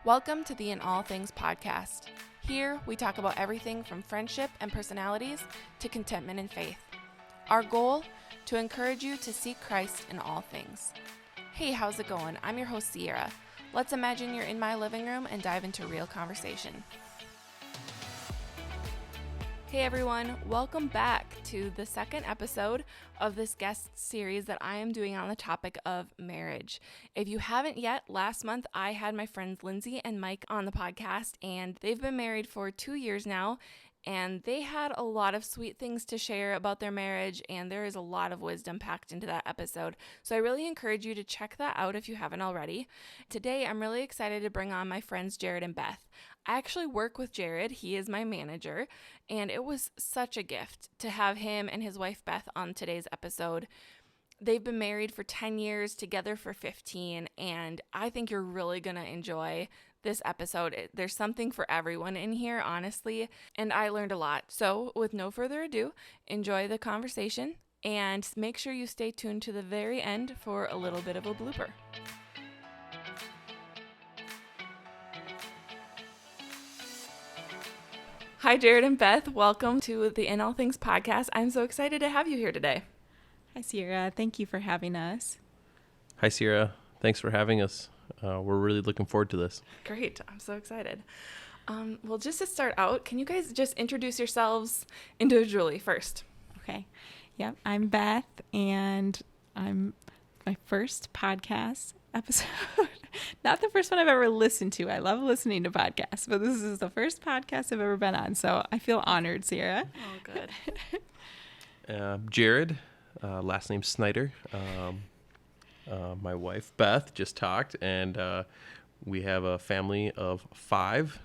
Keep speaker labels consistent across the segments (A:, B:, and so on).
A: Welcome to the In All Things podcast. Here, we talk about everything from friendship and personalities to contentment and faith. Our goal? To encourage you to seek Christ in all things. Hey, how's it going? I'm your host, Sierra. Let's imagine you're in my living room and dive into real conversation. Hey everyone, welcome back to the second episode of this guest series that I am doing on the topic of marriage. If you haven't yet, last month I had my friends Lindsay and Mike on the podcast, and they've been married for 2 years now, and they had a lot of sweet things to share about their marriage, and there is a lot of wisdom packed into that episode. So I really encourage you to check that out if you haven't already. Today, I'm really excited to bring on my friends Jared and Beth. I actually work with Jared. He is my manager, and it was such a gift to have him and his wife Beth on today's episode. They've been married for 10 years, together for 15, and I think you're really going to enjoy this episode. There's something for everyone in here, honestly, and I learned a lot. So with no further ado, enjoy the conversation and make sure you stay tuned to the very end for a little bit of a blooper. Hi, Jared and Beth. Welcome to the In All Things podcast. I'm so excited to have you here today.
B: Hi, Sierra. Thank you for having us.
C: Hi, Sierra. Thanks for having us. We're really looking forward to this.
A: Great. I'm so excited. Well, just to start out, can you guys just introduce yourselves individually first?
B: Okay. Yep. I'm Beth, and I'm my first podcast episode. Not the first one I've ever listened to. I love listening to podcasts, but this is the first podcast I've ever been on, so I feel honored, Sierra.
A: Oh, good.
C: Jared, last name Snyder. My wife, Beth, just talked, and we have a family of 5,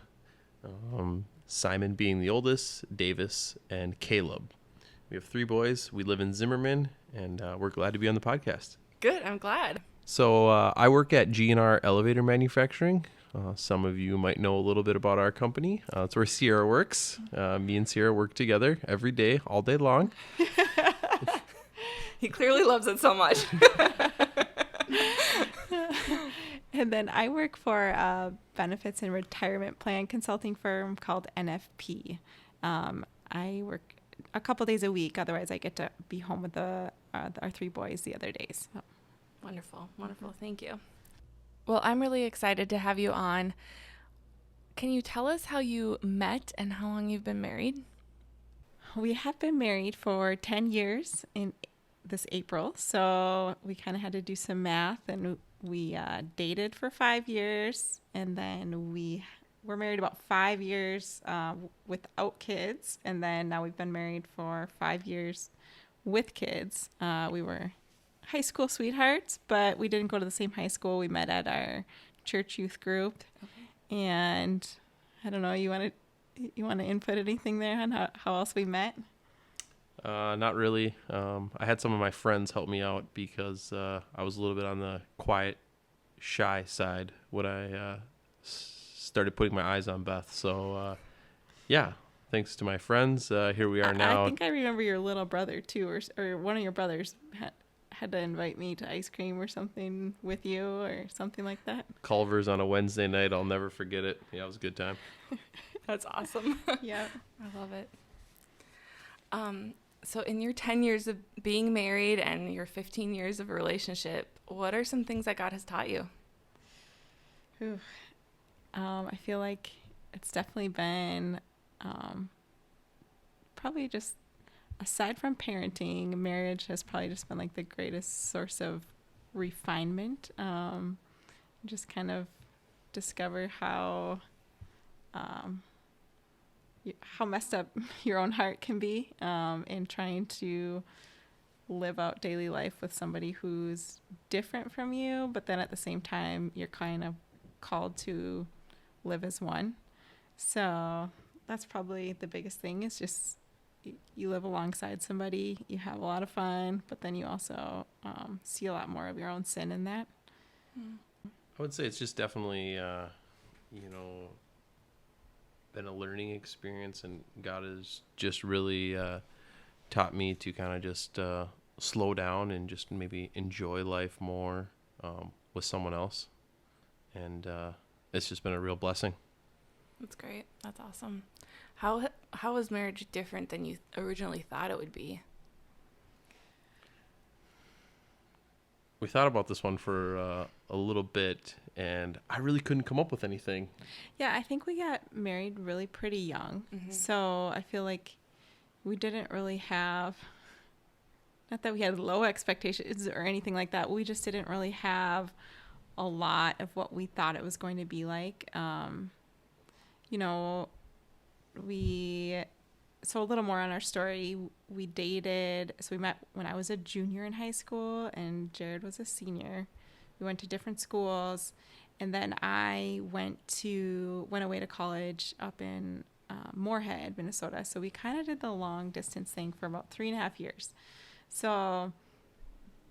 C: Simon being the oldest, Davis, and Caleb. We have 3 boys. We live in Zimmerman, and we're glad to be on the podcast.
A: Good. I'm glad.
C: So I work at G&R Elevator Manufacturing. Some of you might know a little bit about our company. That's where Sierra works. Me and Sierra work together every day, all day long.
A: He clearly loves it so much.
B: And then I work for a benefits and retirement plan consulting firm called NFP. I work a couple days a week. Otherwise, I get to be home with our 3 boys the other days. So.
A: Wonderful. Wonderful. Thank you. Well, I'm really excited to have you on. Can you tell us how you met and how long you've been married?
B: We have been married for 10 years in this April, so we kind of had to do some math, and we dated for 5 years, and then we were married about 5 years without kids, and then now we've been married for 5 years with kids. We were high school sweethearts, but we didn't go to the same high school. We met at our church youth group. Okay. And I don't know, you want to input anything there on how else we met?
C: Not really. I had some of my friends help me out because I was a little bit on the quiet, shy side when I started putting my eyes on Beth. So, yeah, thanks to my friends, here we are now.
B: I think I remember your little brother, too, or one of your brothers had to invite me to ice cream or something with you or something like that.
C: Culver's on a Wednesday night. I'll never forget it. Yeah, it was a good time.
A: That's awesome.
B: Yeah.
A: I love it. So in your 10 years of being married and your 15 years of a relationship, what are some things that God has taught you?
B: I feel like it's definitely been probably just, aside from parenting, marriage has probably just been like the greatest source of refinement. Just kind of discover how messed up your own heart can be in trying to live out daily life with somebody who's different from you, but then at the same time, you're kind of called to live as one. So that's probably the biggest thing, is just you live alongside somebody, you have a lot of fun, but then you also see a lot more of your own sin in that.
C: I would say it's just definitely, been a learning experience, and God has just really taught me to kind of just slow down and just maybe enjoy life more with someone else. And it's just been a real blessing.
A: That's great. That's awesome. How is marriage different than you originally thought it would be?
C: We thought about this one for a little bit, and I really couldn't come up with anything.
B: Yeah, I think we got married really pretty young. So I feel like we didn't really have, not that we had low expectations or anything like that. We just didn't really have a lot of what we thought it was going to be like. You know, so a little more on our story. We dated, so we met when I was a junior in high school and Jared was a senior. We went to different schools, and then I went away to college up in Moorhead, Minnesota. So we kind of did the long distance thing for about 3.5 years. So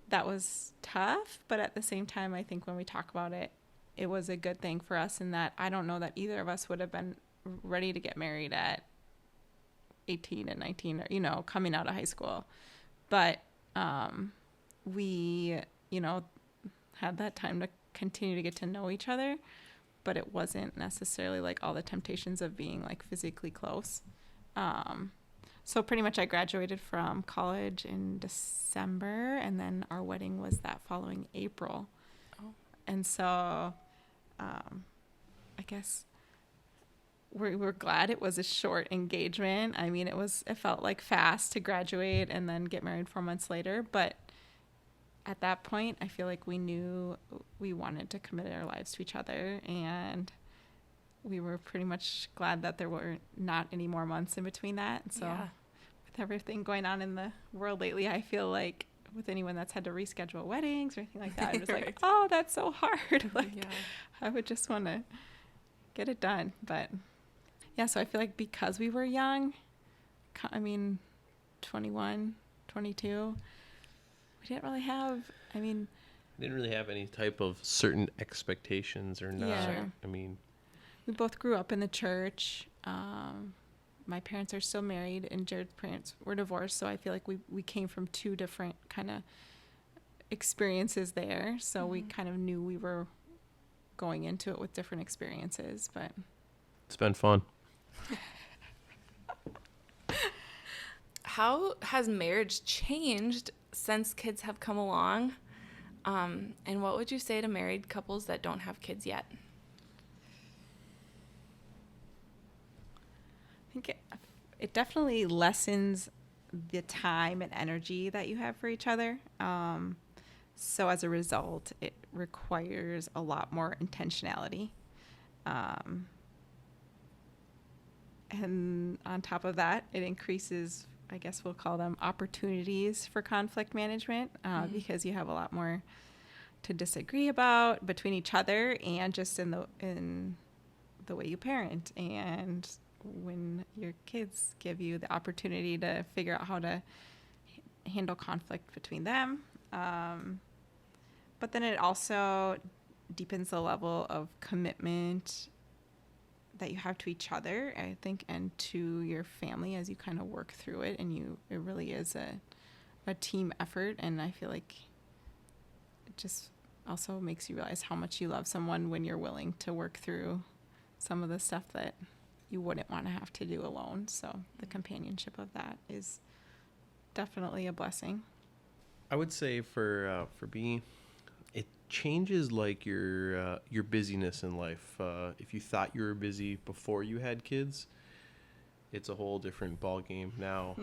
B: that was tough, but at the same time, I think when we talk about it, it was a good thing for us in that I don't know that either of us would have been ready to get married at 18 and 19 or, coming out of high school. But we, had that time to continue to get to know each other, but it wasn't necessarily like all the temptations of being like physically close. So pretty much I graduated from college in December, and then our wedding was that following April. Oh. And so I guess we're glad it was a short engagement. I mean, it felt like fast to graduate and then get married 4 months later. But at that point, I feel like we knew we wanted to commit our lives to each other, and we were pretty much glad that there were not any more months in between that. So with everything going on in the world lately, I feel like with anyone that's had to reschedule weddings or anything like that, I'm just
A: right.
B: like, oh, that's so hard. I would just want to get it done. But yeah, so I feel like because we were young, 21, 22, we didn't really have,
C: Didn't really have any type of certain expectations or not.
B: Yeah. Sure. We both grew up in the church. My parents are still married, and Jared's parents were divorced. So I feel like we came from two different kind of experiences there. So we kind of knew we were going into it with different experiences. But
C: it's been fun.
A: How has marriage changed since kids have come along? And what would you say to married couples that don't have kids yet?
B: I think it definitely lessens the time and energy that you have for each other. So as a result, it requires a lot more intentionality. And on top of that, it increases, I guess we'll call them opportunities for conflict management, because you have a lot more to disagree about between each other and just in the way you parent, and when your kids give you the opportunity to figure out how to handle conflict between them. But then it also deepens the level of commitment that you have to each other, I think, and to your family as you kind of work through it. And it really is a team effort. And I feel like it just also makes you realize how much you love someone when you're willing to work through some of the stuff that you wouldn't want to have to do alone. So the companionship of that is definitely a blessing.
C: I would say for me, it changes like your busyness in life. If you thought you were busy before you had kids, it's a whole different ball game now.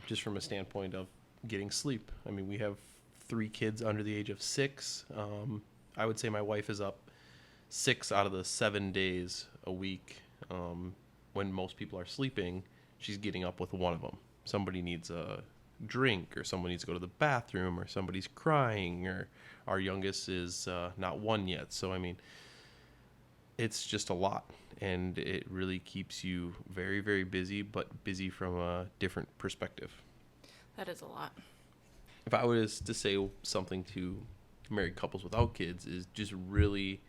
C: Just from a standpoint of getting sleep. We have 3 kids under the age of 6. I would say my wife is up 6 out of the 7 days a week. When most people are sleeping, she's getting up with one of them. Somebody needs a drink, or someone needs to go to the bathroom, or somebody's crying, or our youngest is not 1 yet. So, it's just a lot, and it really keeps you very, very busy, but busy from a different perspective.
A: That is a lot.
C: If I was to say something to married couples without kids, is just really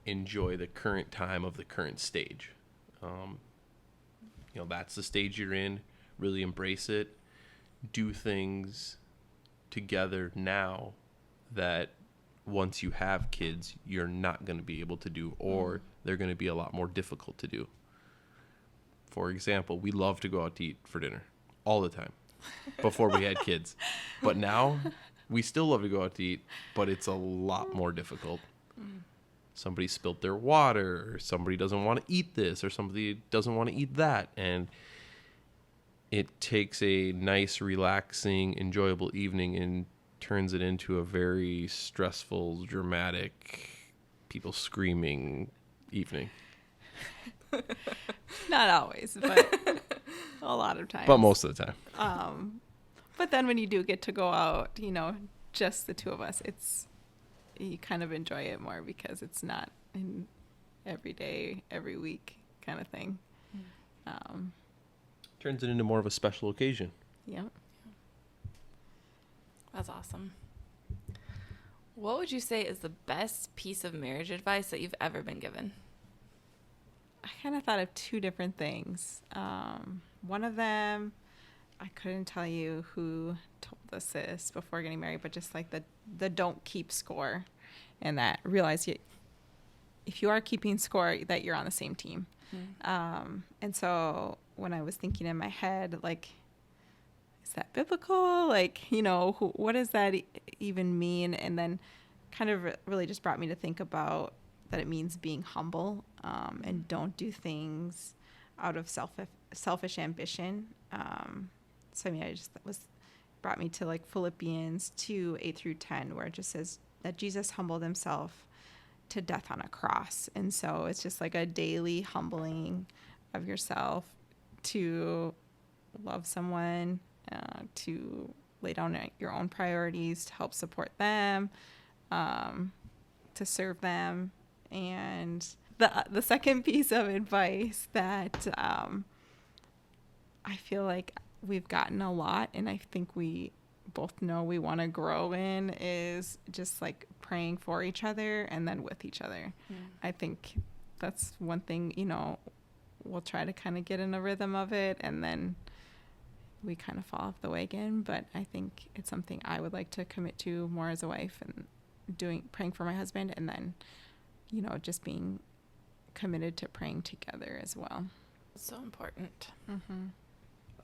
C: enjoy the current time of the current stage. That's the stage you're in. Really embrace it. Do things together now that once you have kids, you're not going to be able to do, or they're going to be a lot more difficult to do. For example, we love to go out to eat for dinner all the time before we had kids. But now we still love to go out to eat, but it's a lot more difficult. Somebody spilled their water, or somebody doesn't want to eat this, or somebody doesn't want to eat that. And it takes a nice, relaxing, enjoyable evening and turns it into a very stressful, dramatic, people screaming evening.
B: Not always, but a lot of times.
C: But most of the time.
B: But then when you do get to go out, just the two of us, you kind of enjoy it more because it's not an every day, every week kind of thing.
C: Turns it into more of a special occasion.
B: Yeah.
A: That's awesome. What would you say is the best piece of marriage advice that you've ever been given?
B: I kind of thought of two different things. One of them, I couldn't tell you who told us this before getting married, but just like the don't keep score, and that realize if you are keeping score, that you're on the same team. And so when I was thinking in my head, like, is that biblical? Like, what does that even mean? And then kind of really just brought me to think about that it means being humble, and don't do things out of selfish ambition. So I just brought me to like Philippians 2:8-10, where it just says that Jesus humbled himself to death on a cross. And so it's just like a daily humbling of yourself to love someone, to lay down your own priorities to help support them, to serve them. And the second piece of advice that I feel like we've gotten a lot, and I think we both know we want to grow in, is just like praying for each other and then with each other. I think that's one thing, we'll try to kind of get in a rhythm of it, and then we kind of fall off the wagon. But I think it's something I would like to commit to more as a wife, and praying for my husband, and then, just being committed to praying together as well.
A: So important.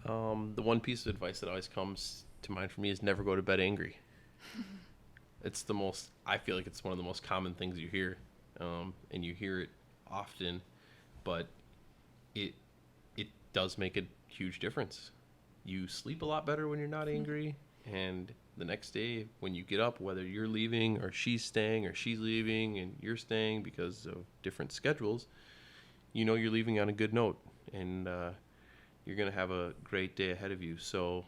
C: The one piece of advice that always comes to mind for me is never go to bed angry. I feel like it's one of the most common things you hear, and you hear it often, but it does make a huge difference. You sleep a lot better when you're not angry, and the next day when you get up, whether you're leaving or she's staying, or she's leaving and you're staying because of different schedules, you're leaving on a good note, and you're going to have a great day ahead of you. So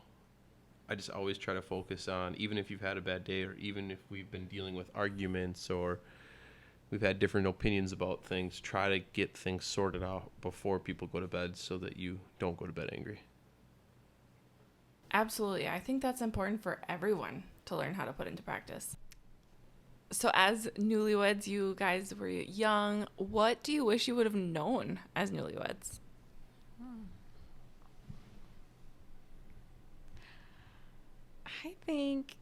C: I just always try to focus on, even if you've had a bad day, or even if we've been dealing with arguments, or we've had different opinions about things, try to get things sorted out before people go to bed so that you don't go to bed angry.
A: Absolutely. I think that's important for everyone to learn how to put into practice. So as newlyweds, you guys were young. What do you wish you would have known as newlyweds?
B: I think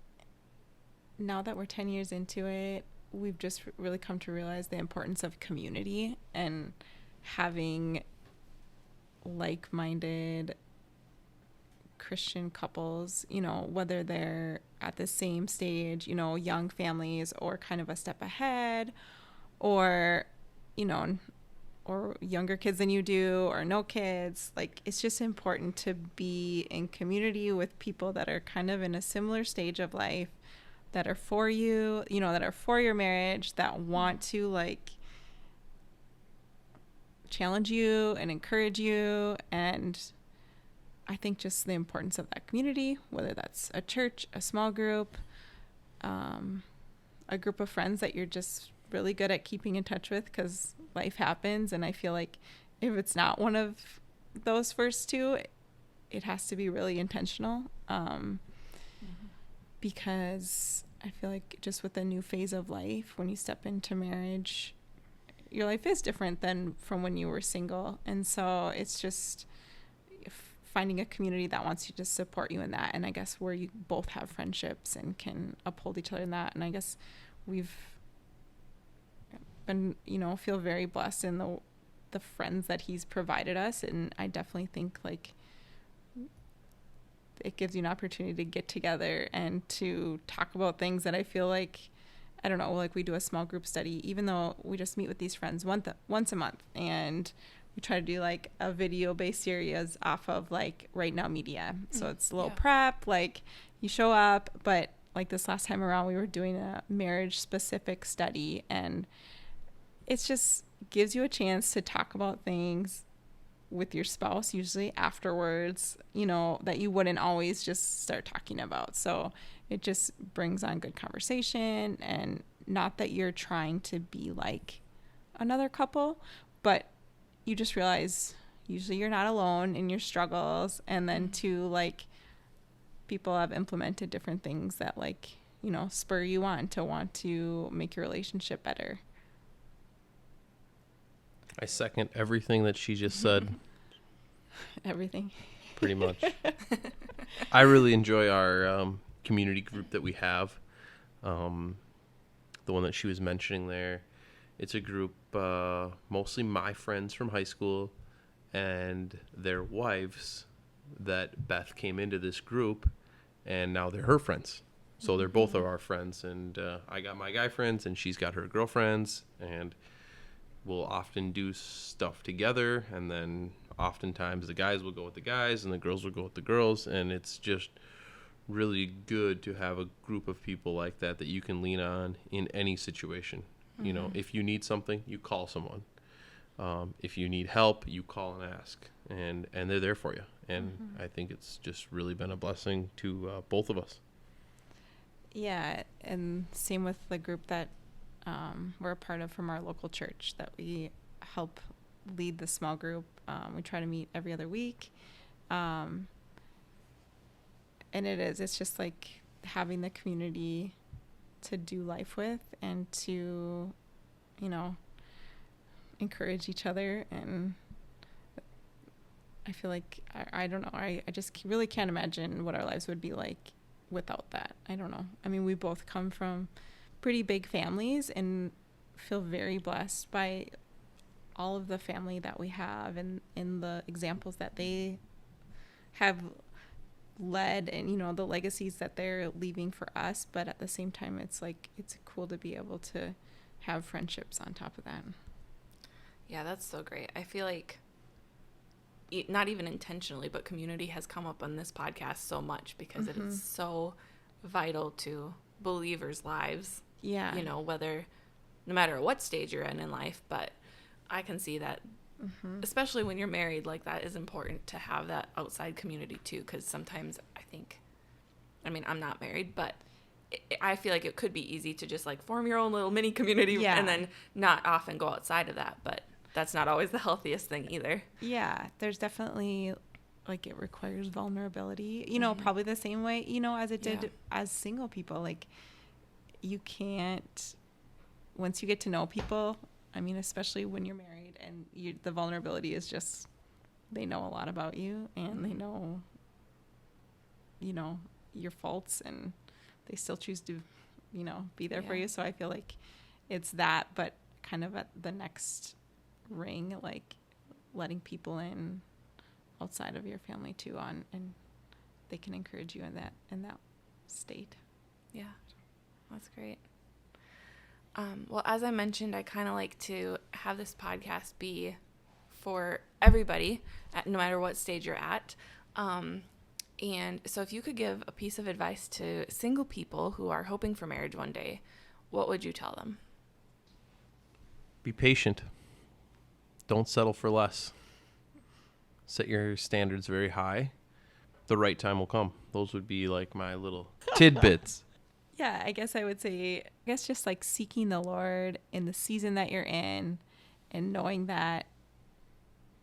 B: now that we're 10 years into it, we've just really come to realize the importance of community and having like-minded Christian couples, whether they're at the same stage, young families, or kind of a step ahead, or, or younger kids than you do, or no kids. Like, it's just important to be in community with people that are kind of in a similar stage of life, that are for you, that are for your marriage, that want to like challenge you and encourage you. And I think just the importance of that community, whether that's a church, a small group, a group of friends that you're just really good at keeping in touch with, because life happens. And I feel like if it's not one of those first two, it has to be really intentional, because I feel like just with a new phase of life, when you step into marriage, your life is different than from when you were single. And so it's just finding a community that wants to just support you in that. And I guess where you both have friendships and can uphold each other in that. And I guess we've been, feel very blessed in the friends that he's provided us. And I definitely think like it gives you an opportunity to get together and to talk about things that I feel like, I don't know, like we do a small group study, even though we just meet with these friends once a month, and we try to do like a video based series off of like Right Now Media. So it's a little prep, like you show up, but like this last time around we were doing a marriage specific study, and it's just gives you a chance to talk about things with your spouse, usually afterwards, that you wouldn't always just start talking about. So it just brings on good conversation, and not that you're trying to be like another couple, but you just realize usually you're not alone in your struggles. And then too, like people have implemented different things that like, spur you on to want to make your relationship better.
C: I second everything that she just said.
B: Everything.
C: Pretty much. I really enjoy our community group that we have. The one that she was mentioning there. It's a group, mostly my friends from high school and their wives that Beth came into this group, and now they're her friends. So they're both of our friends, and I got my guy friends, and she's got her girlfriends, and we'll often do stuff together, and then oftentimes the guys will go with the guys and the girls will go with the girls, and it's just really good to have a group of people like that you can lean on in any situation. If you need something, you call someone. If you need help, you call and ask, and they're there for you. And I think it's just really been a blessing to both of us. Yeah,
B: and same with the group that we're a part of from our local church that we help lead the small group. We try to meet every other week. And it's just like having the community to do life with and to, encourage each other. And I feel like, I don't know, I just really can't imagine what our lives would be like without that. I don't know. I mean, we both come from pretty big families and feel very blessed by all of the family that we have and in the examples that they have led, and the legacies that they're leaving for us. But at the same time, it's like it's cool to be able to have friendships on top of that.
A: Yeah, that's so great. I feel like not even intentionally, but community has come up on this podcast so much because it is so vital to believers' lives.
B: Yeah.
A: Whether, no matter what stage you're in life, but I can see that, especially when you're married, like that is important to have that outside community too. Because sometimes I'm not married, but I feel like it could be easy to just like form your own little mini community and then not often go outside of that. But that's not always the healthiest thing either.
B: Yeah, there's definitely like it requires vulnerability, probably the same way, as it did as single people. Like you can't, once you get to know people, especially when you're married and the vulnerability is just, they know a lot about you and they know, your faults, and they still choose to, be there for you. So I feel like it's that, but kind of at the next ring, like letting people in outside of your family too and they can encourage you in that state.
A: Yeah, that's great. Well, as I mentioned, I kind of like to have this podcast be for everybody, no matter what stage you're at. And so if you could give a piece of advice to single people who are hoping for marriage one day, what would you tell them?
C: Be patient. Don't settle for less. Set your standards very high. The right time will come. Those would be like my little tidbits.
B: Yeah, I guess I would say, just like seeking the Lord in the season that you're in and knowing that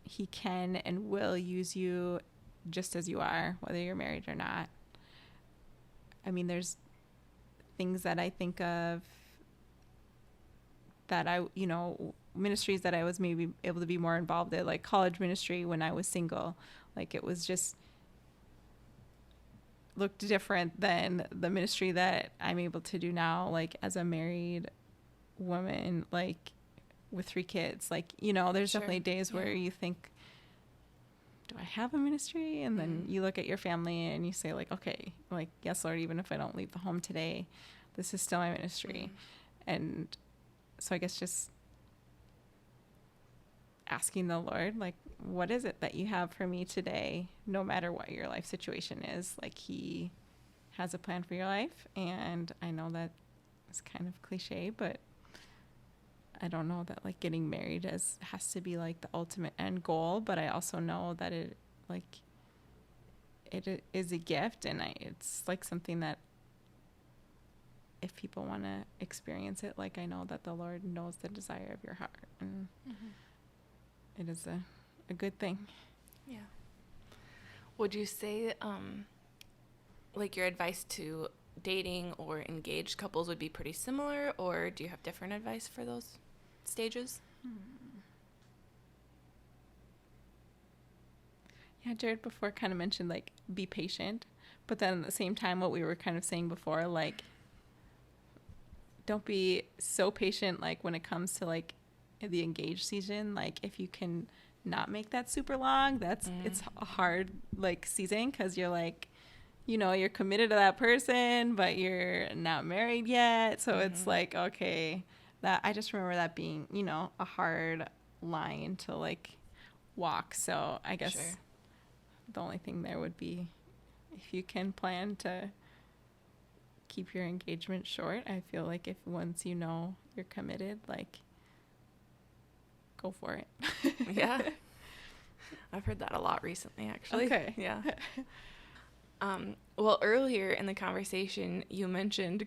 B: he can and will use you just as you are, whether you're married or not. There's things that I think of that ministries that I was maybe able to be more involved in, like college ministry when I was single. Like it was just, looked different than the ministry that I'm able to do now, like as a married woman, like with 3 kids. Like, you know, there's
A: Sure.
B: definitely days where you think, do I have a ministry? And then you look at your family and you say like, okay, like, yes, Lord, even if I don't leave the home today, this is still my ministry. And so I guess just asking the Lord, like, what is it that you have for me today, no matter what your life situation is? Like, he has a plan for your life. And I know that it's kind of cliche, but I don't know that like getting married has to be like the ultimate end goal, but I also know that it is a gift, and it's like something that if people want to experience it, like I know that the Lord knows the desire of your heart, and it is a good thing.
A: Yeah. Would you say like your advice to dating or engaged couples would be pretty similar, or do you have different advice for those stages?
B: Yeah, Jared before kind of mentioned like be patient, but then at the same time what we were kind of saying before, like don't be so patient like when it comes to like the engaged season. Like if you can not make that super long, it's a hard like season, because you're like, you know, you're committed to that person but you're not married yet, so it's like, okay, that I just remember that being, you know, a hard line to like walk. So I guess the only thing there would be, if you can plan to keep your engagement short. I feel like if once you know you're committed, like go for it.
A: Yeah. I've heard that a lot recently, actually.
B: Okay.
A: Yeah. Well, earlier in the conversation, you mentioned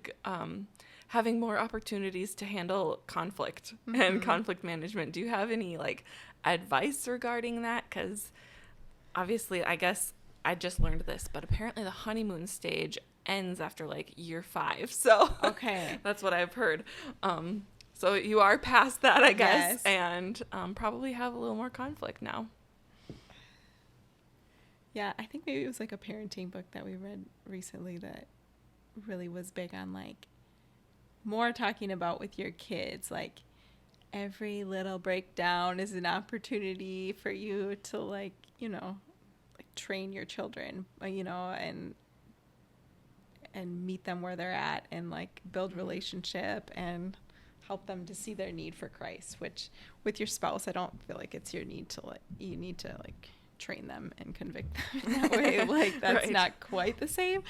A: having more opportunities to handle conflict and conflict management. Do you have any like advice regarding that? Because obviously, I guess I just learned this, but apparently the honeymoon stage ends after like year 5. So
B: Okay.
A: that's what I've heard. So you are past that, I guess,
B: Yes.
A: and probably have a little more conflict now.
B: Yeah, I think maybe it was like a parenting book that we read recently that really was big on like more talking about with your kids, like every little breakdown is an opportunity for you to like, you know, like train your children, you know, and meet them where they're at, and like build relationship and help them to see their need for Christ, which with your spouse, I don't feel like it's your need to like, you need to like train them and convict them in that way. Like that's
A: Right.
B: not quite the same,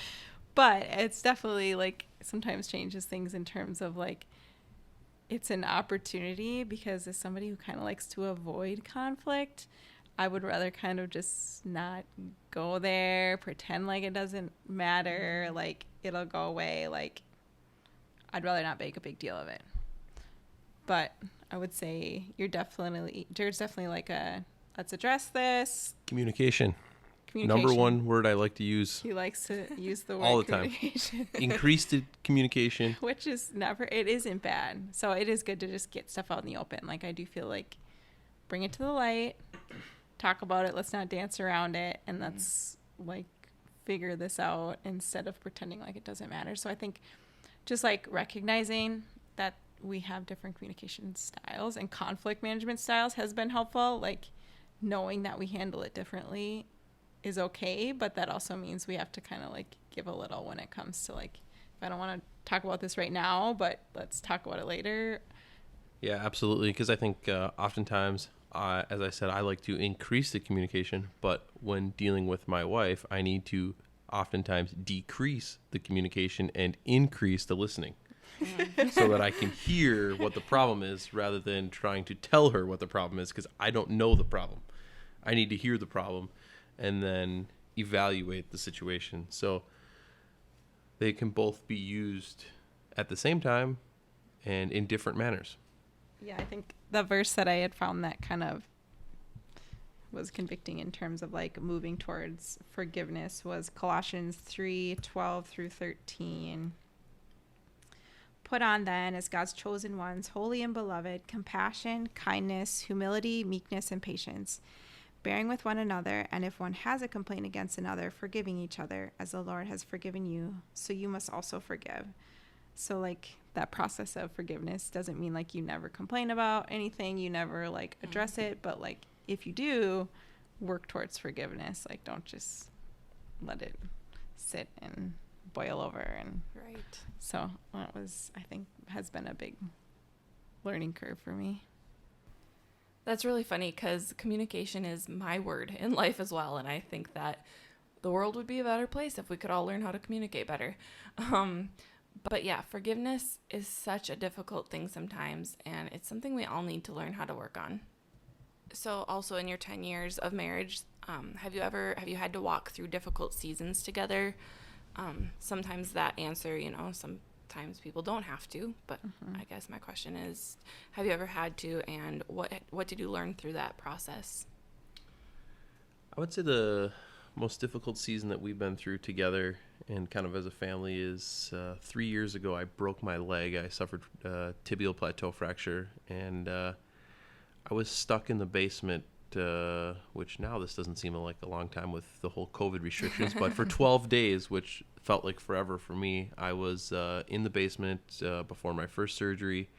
B: but it's definitely like sometimes changes things in terms of like, it's an opportunity, because as somebody who kind of likes to avoid conflict, I would rather kind of just not go there, pretend like it doesn't matter, like it'll go away. Like I'd rather not make a big deal of it. But I would say Jared's definitely like let's address this.
C: Communication.
B: Communication.
C: Number one word I like to use
B: He likes to use the word
C: all the time.
B: communication.
C: Increased communication.
B: Which is it isn't bad. So it is good to just get stuff out in the open. Like I do feel like bring it to the light, talk about it, let's not dance around it, and let's like figure this out instead of pretending like it doesn't matter. So I think just like recognizing that we have different communication styles and conflict management styles has been helpful. Like knowing that we handle it differently is okay, but that also means we have to kind of like give a little when it comes to like, if I don't want to talk about this right now, but let's talk about it later.
C: Yeah, absolutely. Because I think oftentimes, as I said, I like to increase the communication, but when dealing with my wife, I need to oftentimes decrease the communication and increase the listening. So that I can hear what the problem is rather than trying to tell her what the problem is, because I don't know the problem. I need to hear the problem and then evaluate the situation. So they can both be used at the same time and in different manners.
B: Yeah, I think the verse that I had found that kind of was convicting in terms of like moving towards forgiveness was Colossians 3:12 through 13. Put on then, as God's chosen ones, holy and beloved, compassion, kindness, humility, meekness, and patience. bearing with one another, and if one has a complaint against another, forgiving each other, as the Lord has forgiven you, so you must also forgive. So, like, that process of forgiveness doesn't mean, like, you never complain about anything, you never, like, address it, but, like, if you do, work towards forgiveness. Like, don't just let it sit and boil over. And
A: Right.
B: so that was, I think, has been a big learning curve for me.
A: That's really funny because communication is my word in life as well. And I think that the world would be a better place if we could all learn how to communicate better. But yeah, forgiveness is such a difficult thing sometimes, and it's something we all need to learn how to work on. So also in your 10 years of marriage, have you had to walk through difficult seasons together? Sometimes that answer, sometimes people don't have to, but I guess my question is, have you ever had to, and what did you learn through that process?
C: I would say the most difficult season that we've been through together and kind of as a family is 3 years ago. I broke my leg. I suffered tibial plateau fracture, and I was stuck in the basement, which now this doesn't seem like a long time with the whole COVID restrictions, but for 12 days, which felt like forever for me, I was in the basement before my first surgery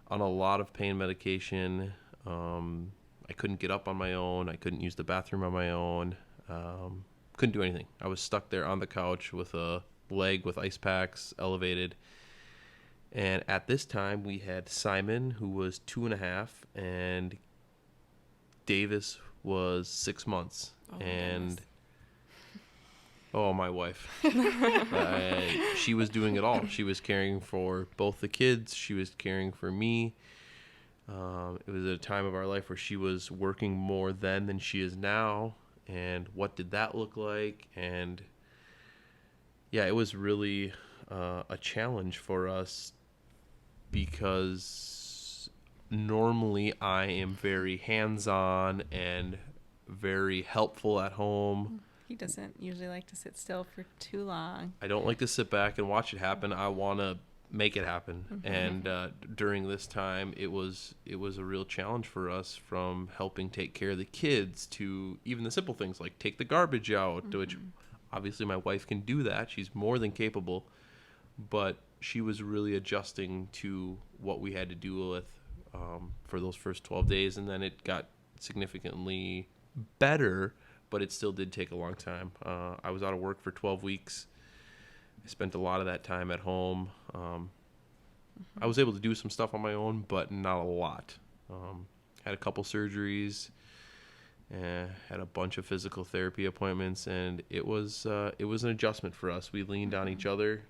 C: on a lot of pain medication. I couldn't get up on my own. I couldn't use the bathroom on my own. Couldn't do anything. I was stuck there on the couch with a leg with ice packs elevated. And at this time, we had Simon, who was 2.5, and Davis was 6 months.
A: Oh,
C: and my wife. She was doing it all. She was caring for both the kids. She was caring for me. It was a time of our life where she was working more then than she is now. And what did that look like? And yeah, it was really a challenge for us, because normally I am very hands-on and very helpful at home.
B: He doesn't usually like to sit still for too long.
C: I don't like to sit back and watch it happen. I want to make it happen. And during this time, it was a real challenge for us, from helping take care of the kids to even the simple things like take the garbage out, which obviously my wife can do that. She's more than capable. But she was really adjusting to what we had to deal with for those first 12 days. And then it got significantly better, but it still did take a long time. I was out of work for 12 weeks. I spent a lot of that time at home. I was able to do some stuff on my own, but not a lot. Had a couple surgeries, had a bunch of physical therapy appointments, and it was an adjustment for us. We leaned on each other.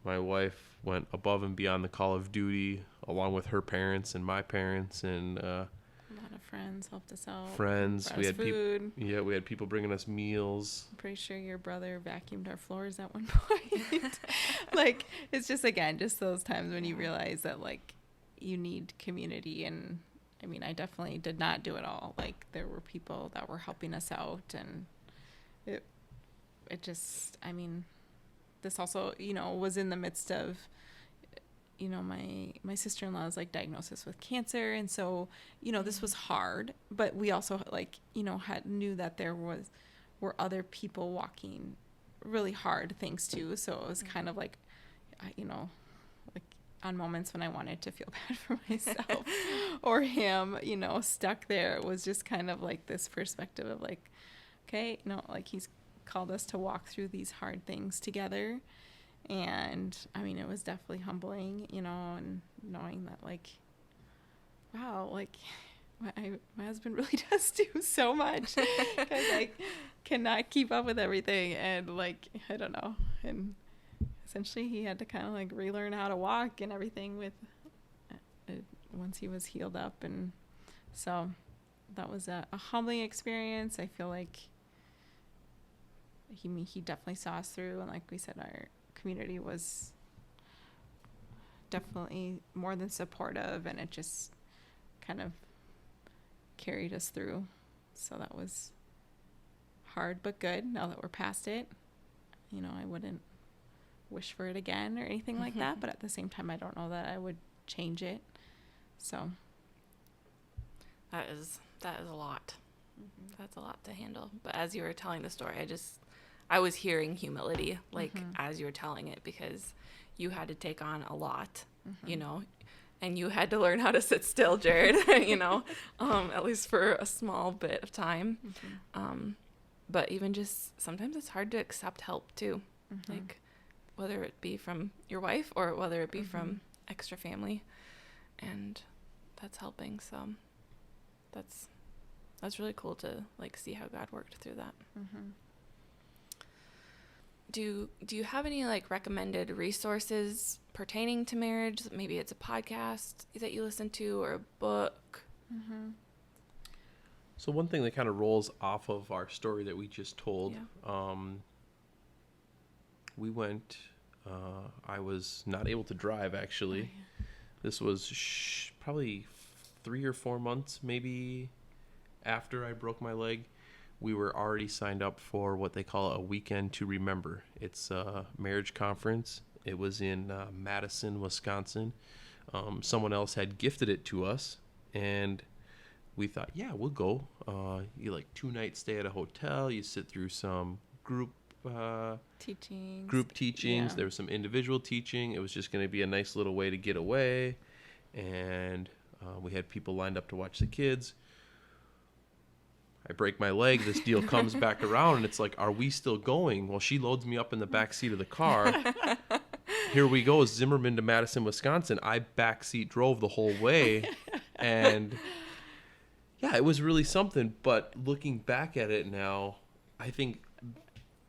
C: My wife went above and beyond the call of duty, along with her parents and my parents, and
B: a lot of friends helped us out.
C: Friends. We had
B: food.
C: We had people bringing us meals.
B: I'm pretty sure your brother vacuumed our floors at one point. Like, it's just, again, just those times when you realize that, like, you need community. And I mean, I definitely did not do it all. Like, there were people that were helping us out, and it just, I mean, this also, was in the midst of, my sister-in-law's, like, diagnosis with cancer. And so, this was hard, but we also, like, knew that there were other people walking really hard things too. So it was kind of like, like on moments when I wanted to feel bad for myself or him, stuck there, it was just kind of like this perspective of like, okay, like he's called us to walk through these hard things together. And I mean, it was definitely humbling, and knowing that, like, wow, like my husband really does do so much, because I cannot keep up with everything. And, like, I don't know. And essentially he had to kind of, like, relearn how to walk and everything with once he was healed up. And so that was a humbling experience. I feel like he definitely saw us through. And like we said, our community was definitely more than supportive, and it just kind of carried us through. So that was hard but good. Now that we're past it, I wouldn't wish for it again or anything like that, but at the same time, I don't know that I would change it. So
A: that is a lot. That's a lot to handle. But as you were telling the story, I was hearing humility, like, as you were telling it, because you had to take on a lot, you know, and you had to learn how to sit still, Jared, you know, at least for a small bit of time. But even just sometimes it's hard to accept help too, like whether it be from your wife or whether it be from extra family, and that's helping. So that's really cool to like see how God worked through that. Do you have any like recommended resources pertaining to marriage? Maybe it's a podcast that you listen to or a book.
C: So one thing that kind of rolls off of our story that we just told, we went, I was not able to drive actually. This was probably 3 or 4 months maybe after I broke my leg. We were already signed up for what they call a weekend to remember. It's a marriage conference. It was in Madison, Wisconsin. Someone else had gifted it to us, and we thought, yeah, we'll go. You like 2 night stay at a hotel. You sit through some group teachings. There was some individual teaching. It was just going to be a nice little way to get away, and we had people lined up to watch the kids. I break my leg. This deal comes back around, and it's like, are we still going? Well, she loads me up in the back seat of the car. Here we go, Zimmerman to Madison, Wisconsin. I backseat drove the whole way, and yeah, it was really something. But looking back at it now, I think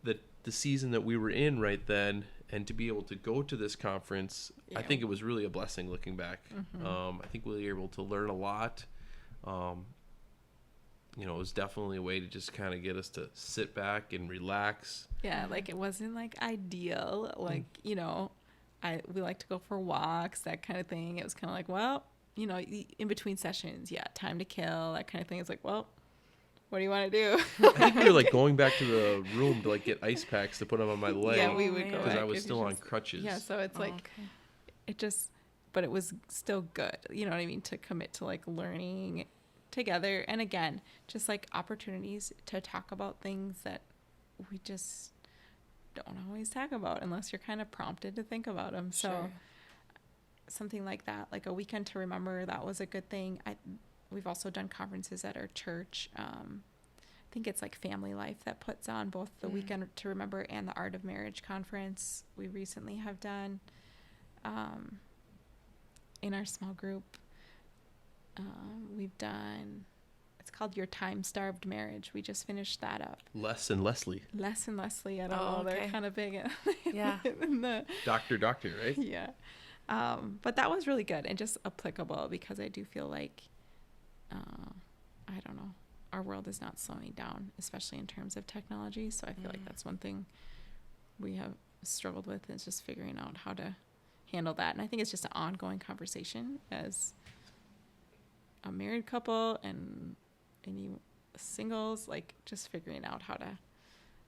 C: that the season that we were in right then, and to be able to go to this conference, I think it was really a blessing looking back. I think we were able to learn a lot. You know, it was definitely a way to just kind of get us to sit back and relax.
B: Yeah, like it wasn't like ideal. Like, you know, we like to go for walks, that kind of thing. It was kind of like, well, you know, in between sessions, time to kill, that kind of thing. It's like, well, what do you want to do?
C: I think we were like going back to the room to like get ice packs to put them on my leg.
B: Yeah, we would go
C: because I was still on crutches.
B: Yeah, so it's it just, but it was still good. You know what I mean? To commit to like learning together, and again, just like opportunities to talk about things that we just don't always talk about unless you're kind of prompted to think about them. So something like that, like a weekend to remember, that was a good thing. We've also done conferences at our church. I think it's like Family Life that puts on both the weekend to remember and the Art of Marriage conference. We recently have done in our small group. We've done, it's called Your Time-Starved Marriage. We just finished that up.
C: Les and Leslie.
B: I don't know. They're kind of big in the
C: Doctor, right?
B: Yeah. But that was really good and just applicable, because I do feel like, I don't know, our world is not slowing down, especially in terms of technology. So I feel like that's one thing we have struggled with, is just figuring out how to handle that. And I think it's just an ongoing conversation as a married couple and any singles, like just figuring out how to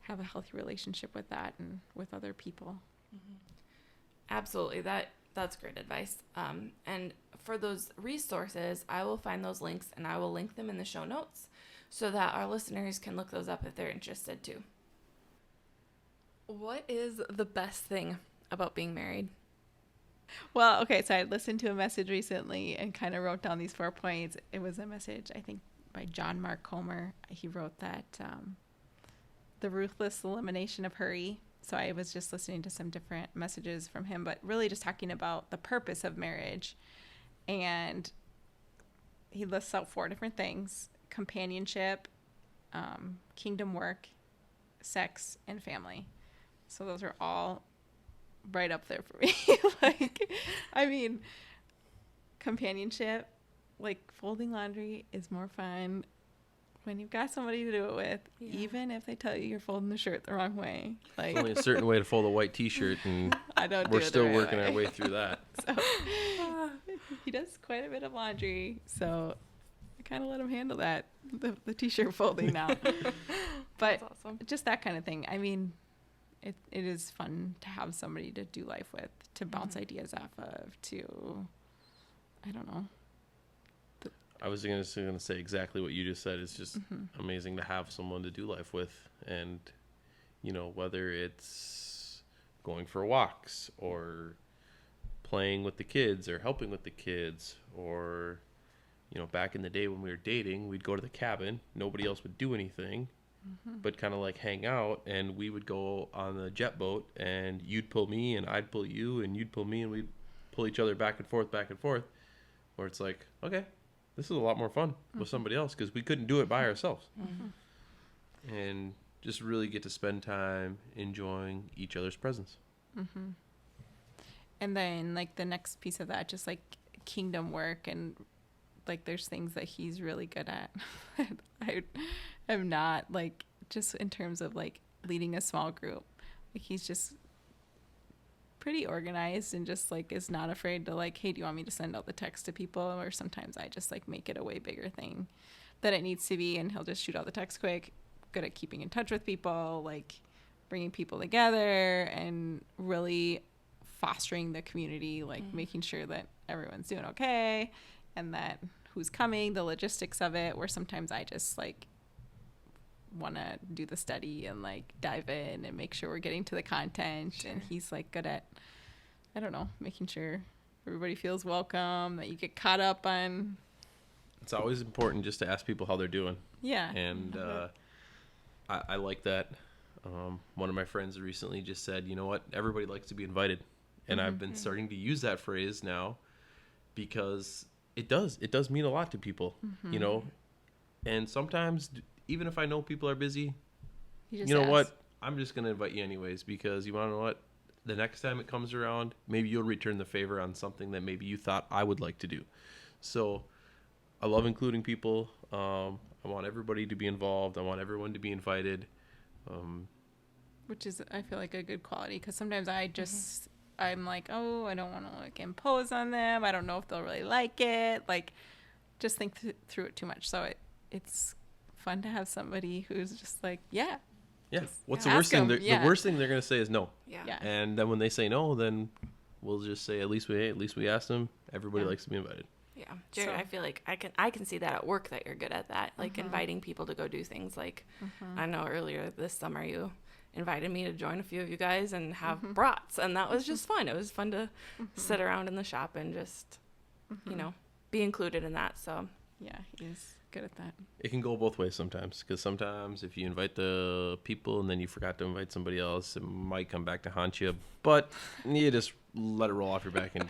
B: have a healthy relationship with that and with other people.
A: Absolutely. That's great advice. And for those resources, I will find those links and I will link them in the show notes so that our listeners can look those up if they're interested too. What is the best thing about being married?
B: Well, okay, so I listened to a message recently and kind of wrote down these 4 points. It was a message, I think, by John Mark Comer. He wrote that the ruthless elimination of hurry. So I was just listening to some different messages from him, but really just talking about the purpose of marriage. And he lists out 4 different things: companionship, kingdom work, sex, and family. So those are all right up there for me. Like, I mean, companionship, like folding laundry is more fun when you've got somebody to do it with, even if they tell you you're folding the shirt the wrong way. Like,
C: only a certain way to fold a white t-shirt, and we're still working our way through that.
B: So he does quite a bit of laundry, so I kind of let him handle that, the t-shirt folding now. But that's awesome. Just that kind of thing. I mean, it is fun to have somebody to do life with, to bounce ideas off of, to, I don't know.
C: I was going to say exactly what you just said. It's just amazing to have someone to do life with. And, whether it's going for walks or playing with the kids or helping with the kids or, back in the day when we were dating, we'd go to the cabin. Nobody else would do anything but kind of like hang out. And we would go on the jet boat and you'd pull me and I'd pull you and you'd pull me and we'd pull each other back and forth, where it's like, okay, this is a lot more fun with somebody else because we couldn't do it by ourselves. And just really get to spend time enjoying each other's presence.
B: And then like the next piece of that, just like kingdom work, and like there's things that he's really good at. I am not, like, just in terms of like leading a small group. Like he's just pretty organized and just like is not afraid to like, hey, do you want me to send out the text to people? Or sometimes I just like make it a way bigger thing that it needs to be, and he'll just shoot out the text quick. Good at keeping in touch with people, like bringing people together and really fostering the community, like making sure that everyone's doing okay and that who's coming, the logistics of it, where sometimes I just like want to do the study and like dive in and make sure we're getting to the content. Sure. And he's like good at, I don't know, making sure everybody feels welcome, that you get caught up on.
C: It's always important just to ask people how they're doing.
B: Yeah.
C: And I like that. One of my friends recently just said, you know what, everybody likes to be invited. And I've been starting to use that phrase now because it does mean a lot to people, and sometimes even if I know people are busy, you know what, I'm just going to invite you anyways, because you want to know what, the next time it comes around, maybe you'll return the favor on something that maybe you thought I would like to do. So I love including people. I want everybody to be involved. I want everyone to be invited.
B: Which is, I feel like, a good quality, because sometimes I'm like, oh, I don't want to like impose on them. I don't know if they'll really like it. Like, just think through it too much. So it's fun to have somebody who's just like, yeah.
C: What's the worst thing? The worst thing they're gonna say is no.
A: Yeah.
C: And then when they say no, then we'll just say at least we asked them. Everybody likes to be invited.
A: Yeah, Jared, I feel like I can see that at work, that you're good at that, like inviting people to go do things. Like I know earlier this summer you invited me to join a few of you guys and have brats, and that was just fun. It was fun to sit around in the shop and just be included in that. So
B: yeah, he's good at that.
C: It can go both ways sometimes, because sometimes if you invite the people and then you forgot to invite somebody else, it might come back to haunt you. But you just let it roll off your back and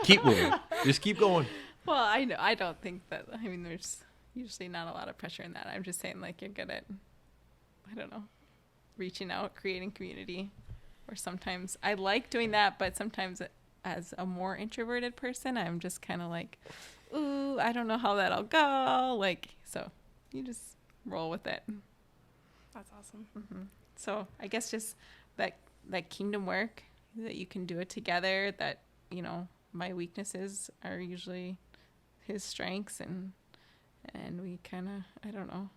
C: keep moving. Just keep going.
B: Well, I know. I don't think that. I mean, there's usually not a lot of pressure in that. I'm just saying, like, you're good at, I don't know, reaching out, creating community. Or sometimes I like doing that, but sometimes as a more introverted person, I'm just kind of like, ooh, I don't know how that'll go. Like, so you just roll with it.
A: that's awesome.
B: So I guess just that kingdom work, that you can do it together, that, my weaknesses are usually his strengths, and we kind of, I don't know,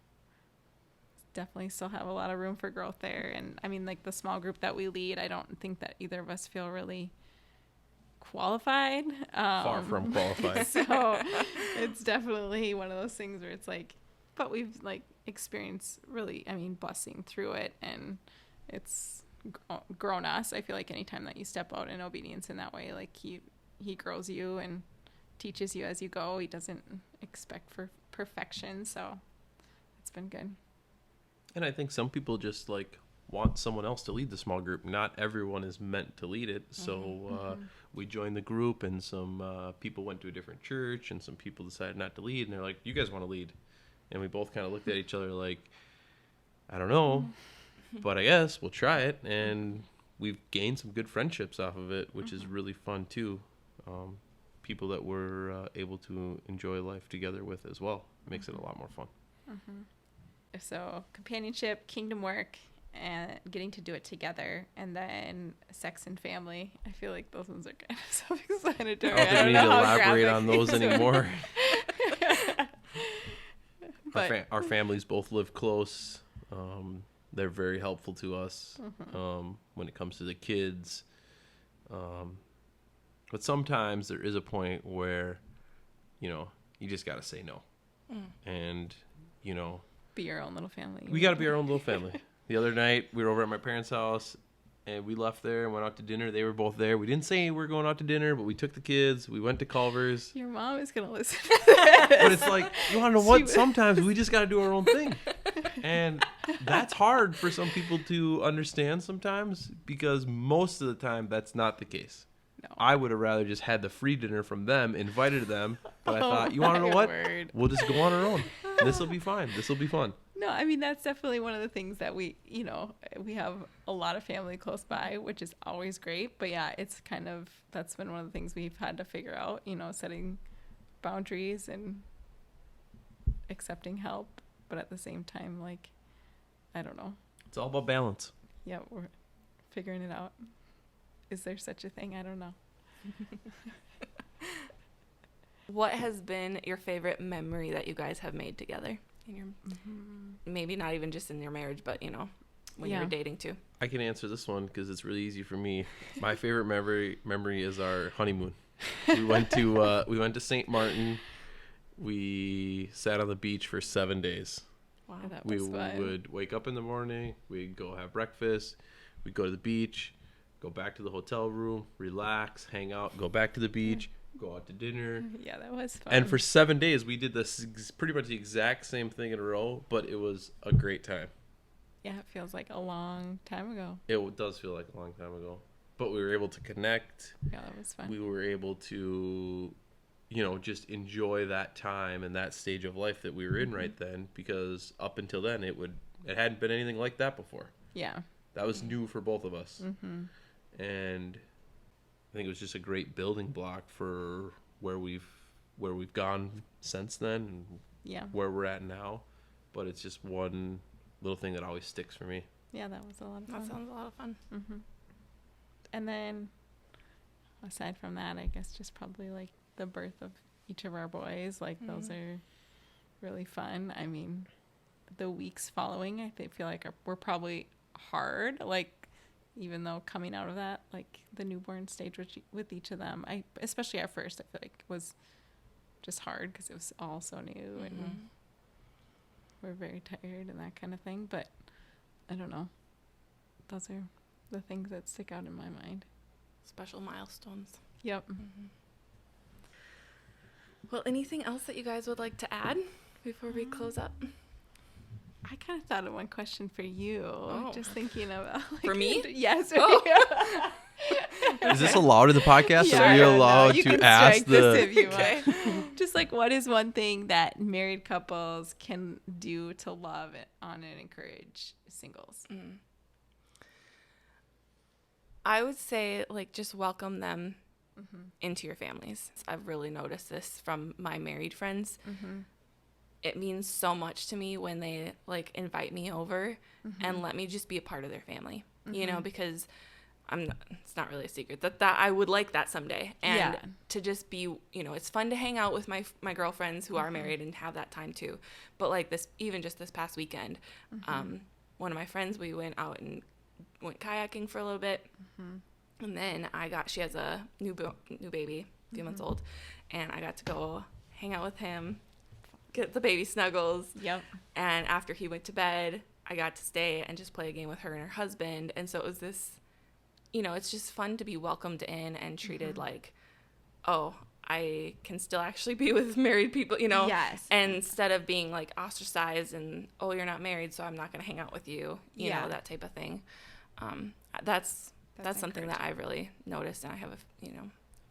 B: definitely still have a lot of room for growth there. And I mean, like the small group that we lead, I don't think that either of us feel really qualified.
C: Far from qualified.
B: So it's definitely one of those things where it's like, but we've like experienced really, I mean, blessing through it, and it's grown us. I feel like anytime that you step out in obedience in that way, like he grows you and teaches you as you go. He doesn't expect for perfection, so it's been good.
C: And I think some people just like want someone else to lead the small group. Not everyone is meant to lead it. So we joined the group, and some people went to a different church, and some people decided not to lead, and they're like, you guys want to lead? And we both kind of looked at each other like, I don't know, but I guess we'll try it. And we've gained some good friendships off of it, which is really fun too. People that we're able to enjoy life together with as well. Makes it a lot more fun.
B: So companionship, kingdom work, and getting to do it together, and then sex and family. I feel like those ones are kind of self-explanatory.
C: I don't think we need to elaborate on those anymore.
B: But
C: our families both live close. They're very helpful to us when it comes to the kids. But sometimes there is a point where, you you just got to say no. And, you know,
B: Be your own little family.
C: we got to be our own little family. The other night, we were over at my parents' house, and we left there and went out to dinner. They were both there. We didn't say we were going out to dinner, but we took the kids. We went to Culver's.
B: Your mom is going to listen.
C: But it's like, you want to know what? Sometimes we just got to do our own thing. And that's hard for some people to understand sometimes, because most of the time that's not the case.
B: No.
C: I would have rather just had the free dinner from them, invited them. But I thought, you want to know what?
B: Word.
C: We'll just go on our own. This will be fine. This will be fun.
B: No, I mean, that's definitely one of the things that we, you know, we have a lot of family close by, which is always great. But yeah, it's kind of, that's been one of the things we've had to figure out, you know, setting boundaries and accepting help. But at the same time, like, I don't know.
C: It's all about balance.
B: Yeah, we're figuring it out. Is there such a thing? I don't know.
A: What has been your favorite memory that you guys have made together? In your, maybe not even just in your marriage, but, you know, when you were dating too.
C: I can answer this one because it's really easy for me. My favorite memory is our honeymoon. We went to St. Martin. We sat on the beach for 7 days.
B: Wow, that
C: We
B: was fun.
C: would wake up in the morning. We'd go have breakfast. We'd go to the beach, go back to the hotel room, relax, hang out, go back to the beach, go out to dinner.
B: Yeah, that was fun.
C: And for 7 days, we did this pretty much the exact same thing in a row, but it was a great time.
B: Yeah, it feels like a long time ago.
C: It does feel like a long time ago, but we were able to connect.
B: Yeah, that was fun.
C: We were able to, you know, just enjoy that time and that stage of life that we were in right then, because up until then, it hadn't been anything like that before.
B: Yeah.
C: That was new for both of us.
B: Mm-hmm.
C: And I think it was just a great building block for where we've gone since then and
B: Yeah.
C: where we're at now. But it's just one little thing that always sticks for me.
B: Yeah, that was a lot of fun.
A: That sounds a lot of fun.
B: Mm-hmm. And then, aside from that, I guess just probably like the birth of each of our boys. Like those are really fun. I mean, the weeks following, I feel like were probably hard. Like, even though coming out of that, like the newborn stage with each of them, especially at first, I feel like was just hard because it was all so new and we're very tired and that kind of thing. But I don't know. Those are the things that stick out in my mind.
A: Special milestones.
B: Yep.
A: Well, anything else that you guys would like to add before we close up?
B: I kind of thought of one question for you. Just thinking about like,
A: For me?
B: Yes.
C: Is this allowed in the podcast?
B: Yeah,
C: Are we
B: no,
C: allowed
B: you
C: to
B: can
C: ask
B: strike this if
C: the...
B: you want. Just like, what is one thing that married couples can do to love it on and encourage singles?
A: I would say, like, just welcome them into your families. I've really noticed this from my married friends. It means so much to me when they, like, invite me over and let me just be a part of their family, you know, because it's not really a secret that I would like that someday. And to just be, you know, it's fun to hang out with my girlfriends who are married and have that time too. But like even just this past weekend, one of my friends, we went out and went kayaking for a little bit. And then she has a new baby, a few months old. And I got to go hang out with him, get the baby snuggles.
B: Yep.
A: And after he went to bed, I got to stay and just play a game with her and her husband. And so it was this, you know, it's just fun to be welcomed in and treated like, oh, I can still actually be with married people, you know?
B: Yes.
A: And instead of being like ostracized and, oh, you're not married, so I'm not going to hang out with you, you know, that type of thing. That's something that I really noticed. And I have a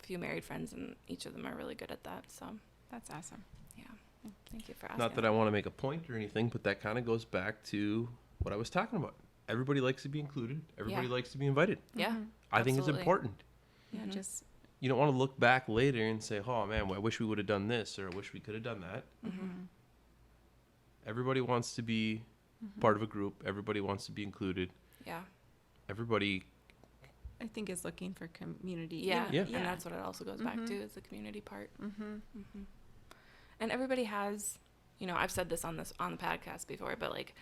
A: few married friends, and each of them are really good at that. So
B: That's awesome.
A: yeah. Thank you for asking.
C: Not that I want to make a point or anything, but that kind of goes back to what I was talking about. Everybody likes to be included. Everybody likes to be invited.
A: Yeah.
C: I think it's
A: absolutely.
C: important.
B: Yeah, just
C: You don't want to look back later and say, oh, man, well, I wish we would have done this, or I wish we could have done that. Everybody wants to be part of a group. Everybody wants to be included.
A: Yeah.
C: Everybody.
B: I think is looking for community.
A: Yeah.
C: Yeah.
A: And that's what it also goes back to, is the community part. And everybody has, you know, I've said this on the podcast before, but like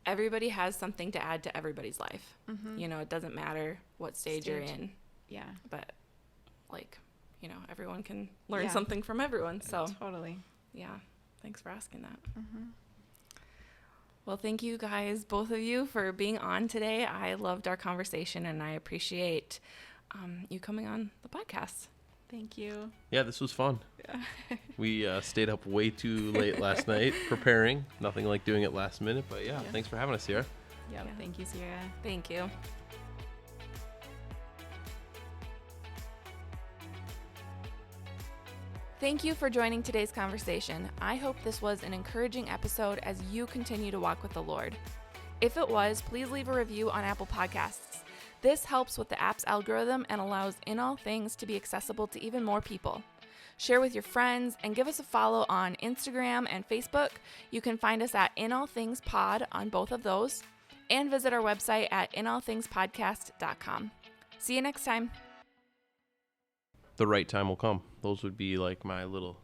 A: everybody has something to add to everybody's life. You know, it doesn't matter what stage you're in.
B: Yeah.
A: But like, everyone can learn
B: Yeah.
A: something from everyone. So
B: Totally.
A: yeah, thanks for asking that.
B: Mm-hmm.
A: Well, thank you guys, both of you, for being on today. I loved our conversation, and I appreciate you coming on the podcast.
B: Thank you.
C: Yeah, this was fun.
B: Yeah.
C: We stayed up way too late last night preparing. Nothing like doing it last minute, but yeah, thanks for having us, Sierra.
B: Yep.
A: Yeah.
B: Thank you, Sierra.
A: Thank you. Thank you for joining today's conversation. I hope this was an encouraging episode as you continue to walk with the Lord. If it was, please leave a review on Apple Podcasts. This helps with the app's algorithm and allows In All Things to be accessible to even more people. Share with your friends and give us a follow on Instagram and Facebook. You can find us at In All Things Pod on both of those, and visit our website at inallthingspodcast.com. See you next time.
C: The right time will come. Those would be like my little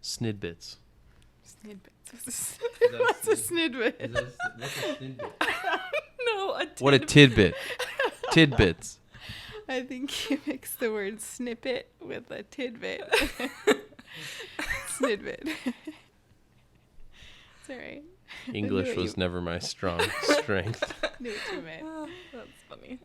C: snidbits.
B: Snidbits. What's a snidbit?
C: What's a snidbit?
A: No, a
C: What a tidbit. Tidbits.
B: I think you mix the word snippet with a tidbit. Snidbit. It's all right.
C: English was never my strong strength.
B: Knew what you meant.
A: That's funny.